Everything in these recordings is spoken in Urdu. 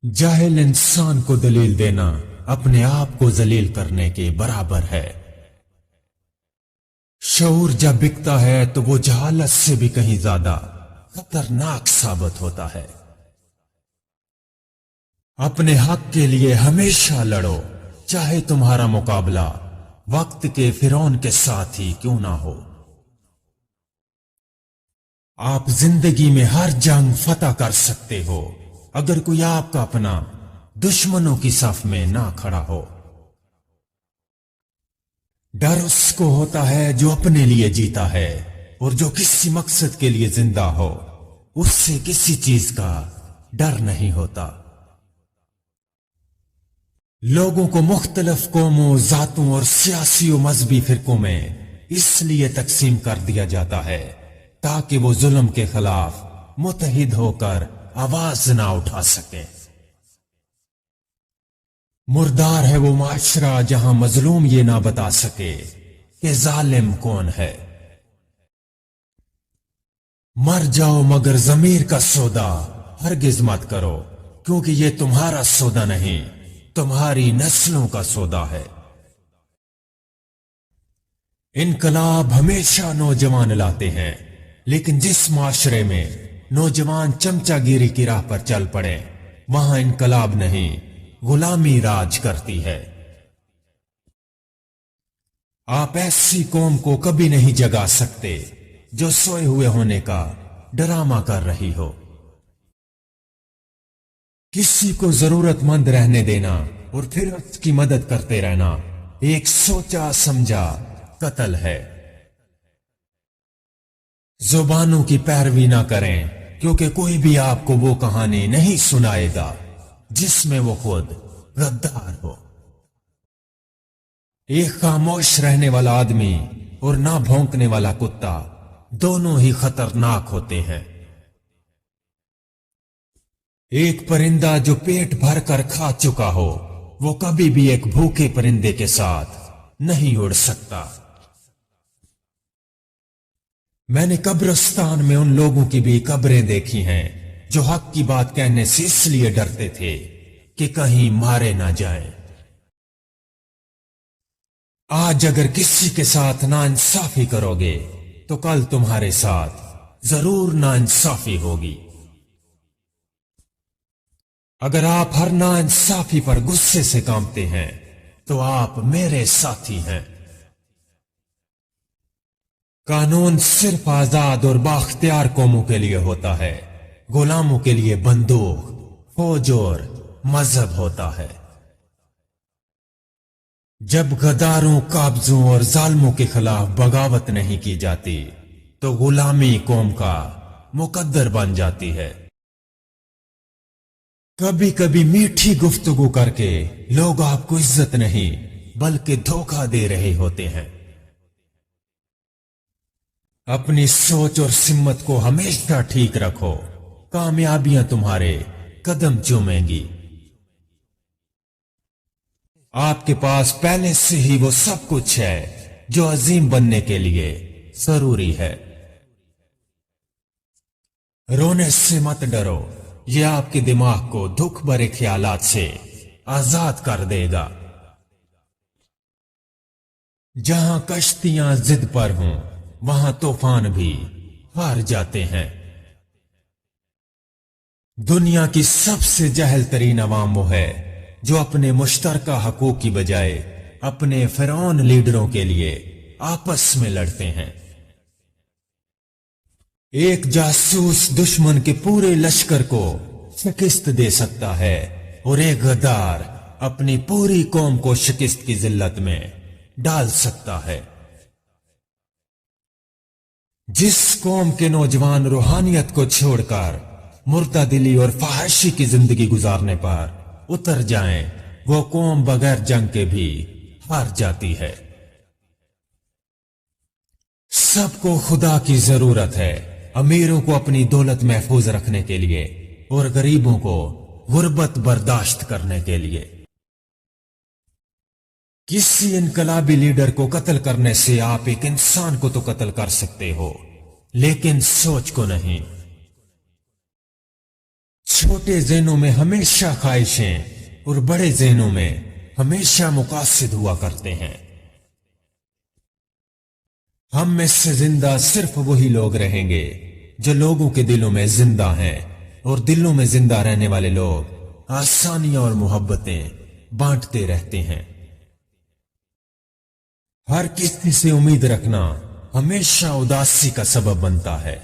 جاہل انسان کو دلیل دینا اپنے آپ کو ذلیل کرنے کے برابر ہے۔ شعور جب بکتا ہے تو وہ جہالت سے بھی کہیں زیادہ خطرناک ثابت ہوتا ہے۔ اپنے حق کے لیے ہمیشہ لڑو، چاہے تمہارا مقابلہ وقت کے فرعون کے ساتھ ہی کیوں نہ ہو۔ آپ زندگی میں ہر جنگ فتح کر سکتے ہو اگر کوئی آپ کا اپنا دشمنوں کی صف میں نہ کھڑا ہو۔ ڈر اس کو ہوتا ہے جو اپنے لیے جیتا ہے، اور جو کسی مقصد کے لیے زندہ ہو اس سے کسی چیز کا ڈر نہیں ہوتا۔ لوگوں کو مختلف قوموں، ذاتوں اور سیاسی و مذہبی فرقوں میں اس لیے تقسیم کر دیا جاتا ہے تاکہ وہ ظلم کے خلاف متحد ہو کر آواز نہ اٹھا سکیں۔ مردار ہے وہ معاشرہ جہاں مظلوم یہ نہ بتا سکے کہ ظالم کون ہے۔ مر جاؤ مگر ضمیر کا سودا ہرگز مت کرو، کیونکہ یہ تمہارا سودا نہیں، تمہاری نسلوں کا سودا ہے۔ انقلاب ہمیشہ نوجوان لاتے ہیں، لیکن جس معاشرے میں نوجوان چمچہ گیری کی راہ پر چل پڑے وہاں انقلاب نہیں، غلامی راج کرتی ہے۔ آپ ایسی قوم کو کبھی نہیں جگا سکتے جو سوئے ہوئے ہونے کا ڈرامہ کر رہی ہو۔ کسی کو ضرورت مند رہنے دینا اور پھر اس کی مدد کرتے رہنا ایک سوچا سمجھا قتل ہے۔ زبانوں کی پیروی نہ کریں، کیونکہ کوئی بھی آپ کو وہ کہانی نہیں سنائے گا جس میں وہ خود غدار ہو۔ ایک خاموش رہنے والا آدمی اور نہ بھونکنے والا کتا دونوں ہی خطرناک ہوتے ہیں۔ ایک پرندہ جو پیٹ بھر کر کھا چکا ہو وہ کبھی بھی ایک بھوکے پرندے کے ساتھ نہیں اڑ سکتا۔ میں نے قبرستان میں ان لوگوں کی بھی قبریں دیکھی ہیں جو حق کی بات کہنے سے اس لیے ڈرتے تھے کہ کہیں مارے نہ جائیں۔ آج اگر کسی کے ساتھ ناانصافی کرو گے تو کل تمہارے ساتھ ضرور ناانصافی ہوگی۔ اگر آپ ہر ناانصافی پر غصے سے کانپتے ہیں تو آپ میرے ساتھی ہیں۔ قانون صرف آزاد اور بااختیار قوموں کے لیے ہوتا ہے، غلاموں کے لیے بندوق، فوج اور مذہب ہوتا ہے۔ جب غداروں، قابضوں اور ظالموں کے خلاف بغاوت نہیں کی جاتی تو غلامی قوم کا مقدر بن جاتی ہے۔ کبھی کبھی میٹھی گفتگو کر کے لوگ آپ کو عزت نہیں بلکہ دھوکہ دے رہے ہوتے ہیں۔ اپنی سوچ اور سمت کو ہمیشہ ٹھیک رکھو، کامیابیاں تمہارے قدم چومیں گی۔ آپ کے پاس پہلے سے ہی وہ سب کچھ ہے جو عظیم بننے کے لیے ضروری ہے۔ رونے سے مت ڈرو، یہ آپ کے دماغ کو دکھ بھرے خیالات سے آزاد کر دے گا۔ جہاں کشتیاں ضد پر ہوں وہاں طوفان بھی ہار جاتے ہیں۔ دنیا کی سب سے جاہل ترین عوام وہ ہے جو اپنے مشترکہ حقوق کی بجائے اپنے فرعون لیڈروں کے لیے آپس میں لڑتے ہیں۔ ایک جاسوس دشمن کے پورے لشکر کو شکست دے سکتا ہے اور ایک غدار اپنی پوری قوم کو شکست کی ذلت میں ڈال سکتا ہے۔ جس قوم کے نوجوان روحانیت کو چھوڑ کر مرتدلی اور فحاشی کی زندگی گزارنے پر اتر جائیں وہ قوم بغیر جنگ کے بھی ہار جاتی ہے۔ سب کو خدا کی ضرورت ہے، امیروں کو اپنی دولت محفوظ رکھنے کے لیے اور غریبوں کو غربت برداشت کرنے کے لیے۔ کسی انقلابی لیڈر کو قتل کرنے سے آپ ایک انسان کو تو قتل کر سکتے ہو لیکن سوچ کو نہیں۔ چھوٹے ذہنوں میں ہمیشہ خواہشیں اور بڑے ذہنوں میں ہمیشہ مقاصد ہوا کرتے ہیں۔ ہم میں سے زندہ صرف وہی لوگ رہیں گے جو لوگوں کے دلوں میں زندہ ہیں، اور دلوں میں زندہ رہنے والے لوگ آسانیاں اور محبتیں بانٹتے رہتے ہیں۔ ہر کسی سے امید رکھنا ہمیشہ اداسی کا سبب بنتا ہے۔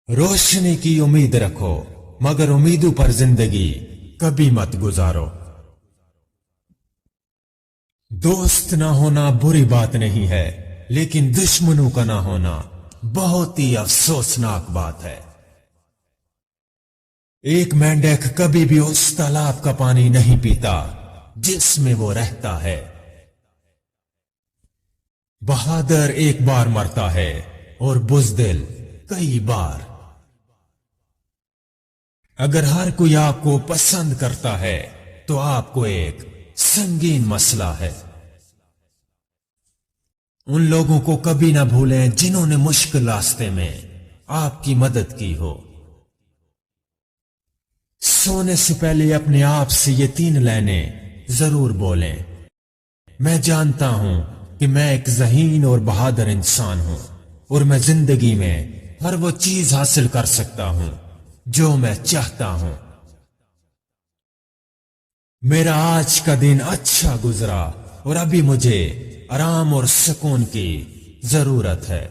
روشنی کی امید رکھو، مگر امیدوں پر زندگی کبھی مت گزارو۔ دوست نہ ہونا بری بات نہیں ہے، لیکن دشمنوں کا نہ ہونا بہت ہی افسوسناک بات ہے۔ ایک مینڈک کبھی بھی اس تالاب کا پانی نہیں پیتا جس میں وہ رہتا ہے۔ بہادر ایک بار مرتا ہے اور بزدل کئی بار۔ اگر ہر کوئی آپ کو پسند کرتا ہے تو آپ کو ایک سنگین مسئلہ ہے۔ ان لوگوں کو کبھی نہ بھولیں جنہوں نے مشکل راستے میں آپ کی مدد کی ہو۔ سونے سے پہلے اپنے آپ سے یہ 3 لائنیں ضرور بولیں: میں جانتا ہوں کہ میں ایک ذہین اور بہادر انسان ہوں، اور میں زندگی میں ہر وہ چیز حاصل کر سکتا ہوں جو میں چاہتا ہوں۔ میرا آج کا دن اچھا گزرا اور ابھی مجھے آرام اور سکون کی ضرورت ہے۔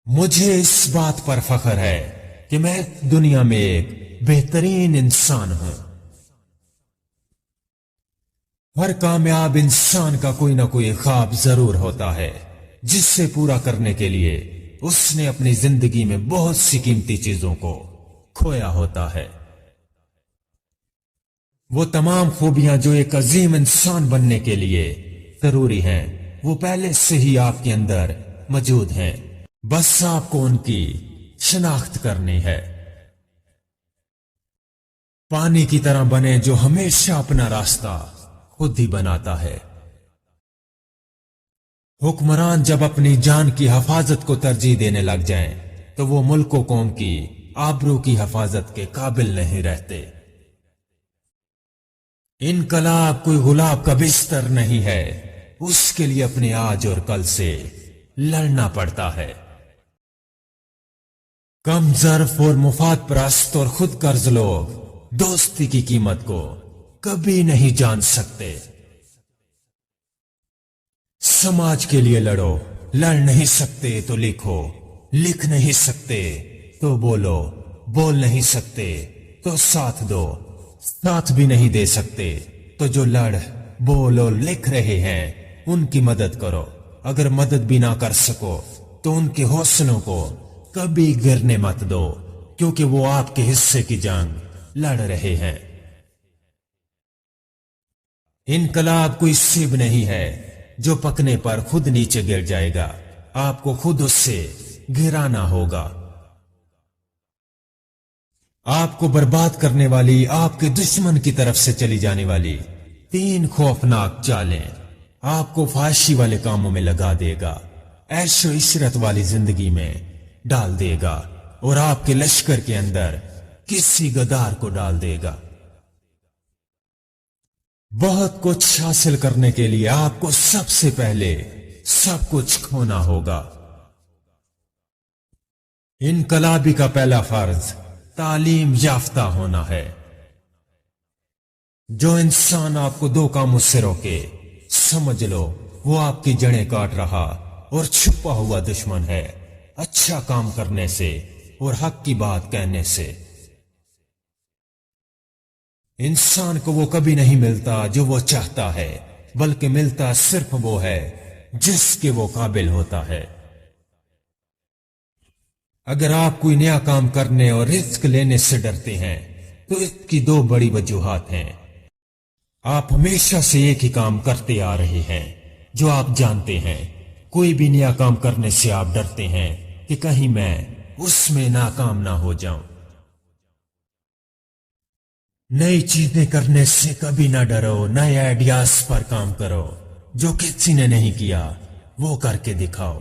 مجھے اس بات پر فخر ہے کہ میں دنیا میں ایک بہترین انسان ہوں۔ ہر کامیاب انسان کا کوئی نہ کوئی خواب ضرور ہوتا ہے جس سے پورا کرنے کے لیے اس نے اپنی زندگی میں بہت سی قیمتی چیزوں کو کھویا ہوتا ہے۔ وہ تمام خوبیاں جو ایک عظیم انسان بننے کے لیے ضروری ہیں وہ پہلے سے ہی آپ کے اندر موجود ہیں، بس آپ کو ان کی شناخت کرنی ہے۔ پانی کی طرح بنے جو ہمیشہ اپنا راستہ خود ہی بناتا ہے۔ حکمران جب اپنی جان کی حفاظت کو ترجیح دینے لگ جائیں تو وہ ملک و قوم کی آبرو کی حفاظت کے قابل نہیں رہتے۔ انقلاب کوئی گلاب کا بستر نہیں ہے، اس کے لیے اپنے آج اور کل سے لڑنا پڑتا ہے۔ کم ظرف اور مفاد پرست اور خود قرض لوگ دوستی کی قیمت کو کبھی نہیں جان سکتے۔ سماج کے لیے لڑو، لڑ نہیں سکتے تو لکھو، لکھ نہیں سکتے تو بولو، بول نہیں سکتے تو ساتھ دو، ساتھ بھی نہیں دے سکتے تو جو لڑ بول اور لکھ رہے ہیں ان کی مدد کرو۔ اگر مدد بھی نہ کر سکو تو ان کے حوصلوں کو کبھی گرنے مت دو، کیونکہ وہ آپ کے حصے کی جنگ لڑ رہے ہیں۔ انقلاب کوئی سیب نہیں ہے جو پکنے پر خود نیچے گر جائے گا، آپ کو خود اس سے گرانا ہوگا۔ آپ کو برباد کرنے والی آپ کے دشمن کی طرف سے چلی جانے والی 3 خوفناک چالیں آپ کو فحاشی والے کاموں میں لگا دے گا، عیش و عشرت والی زندگی میں ڈال دے گا، اور آپ کے لشکر کے اندر کسی غدار کو ڈال دے گا۔ بہت کچھ حاصل کرنے کے لیے آپ کو سب سے پہلے سب کچھ کھونا ہوگا۔ انقلابی کا پہلا فرض تعلیم یافتہ ہونا ہے۔ جو انسان آپ کو 2 کاموں سے روکے، سمجھ لو وہ آپ کی جڑیں کاٹ رہا اور چھپا ہوا دشمن ہے، اچھا کام کرنے سے اور حق کی بات کہنے سے۔ انسان کو وہ کبھی نہیں ملتا جو وہ چاہتا ہے، بلکہ ملتا صرف وہ ہے جس کے وہ قابل ہوتا ہے۔ اگر آپ کوئی نیا کام کرنے اور رزق لینے سے ڈرتے ہیں تو اس کی 2 بڑی وجوہات ہیں۔ آپ ہمیشہ سے ایک ہی کام کرتے آ رہے ہیں جو آپ جانتے ہیں۔ کوئی بھی نیا کام کرنے سے آپ ڈرتے ہیں کہ کہیں میں اس میں ناکام نہ ہو جاؤں۔ نئی چیزیں کرنے سے کبھی نہ ڈرو، نئے آئیڈیاز پر کام کرو، جو کسی نے نہیں کیا وہ کر کے دکھاؤ۔